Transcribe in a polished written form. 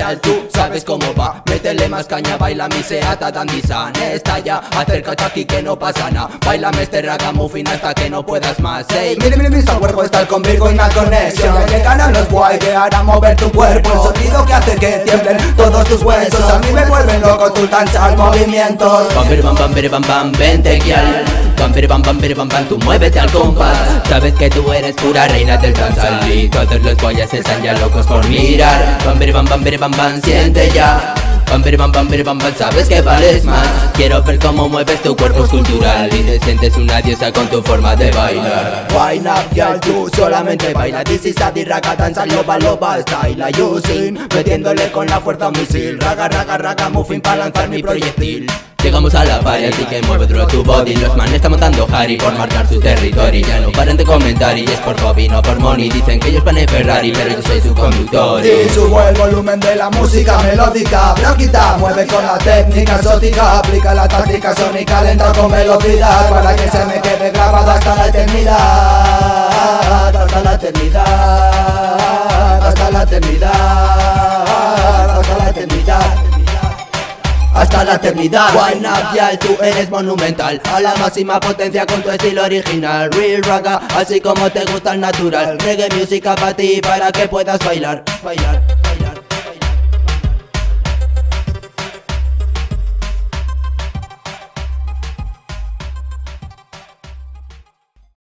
girl, tú sabes cómo va. Métele más caña, baila mi seata dandisan. Estalla, acércate aquí que no pasa nada. Bailame este ragamuffin hasta que no puedas más. Ey, Mire, mi cuerpo está conmigo en una conexión. Que ganan los guay, que harán mover tu cuerpo. El sonido que hace que tiemblen todos tus huesos. A mí me vuelven loco tus danzas, movimientos. Bam, bam, bam, vente girl. Bam, bam, tú muévete al compás. Sabes que tú eres pura reina del danzal y todos los guayas están ya locos por mirar. Bam, siente ya. Bam, sabes que vales más. Quiero ver cómo mueves tu cuerpo escultural y te sientes una diosa con tu forma de bailar. Wine up, girl, tú solamente baila. This is a raga danza, loba, style using. Metiéndole con la fuerza un misil. Raga, muffin para lanzar mi proyectil. Llegamos a la party, así que mueve duro tu body. Los manes están montando Harry por marcar su territorio. Ya no paran de comentar y es por hobby, no por money. Dicen que ellos van en Ferrari, pero yo soy su conductor. Y subo el volumen de la música melódica. Blanquita, mueve con la técnica exótica. Aplica la táctica sónica lenta con velocidad, para que se me quede grabado hasta la eternidad. Hasta la eternidad. Hasta la eternidad. Hasta la eternidad. Hasta la eternidad. Wine up, girl, tú eres monumental. A la máxima potencia con tu estilo original. Real raga, así como te gusta el natural. Reggae música para ti, para que puedas bailar.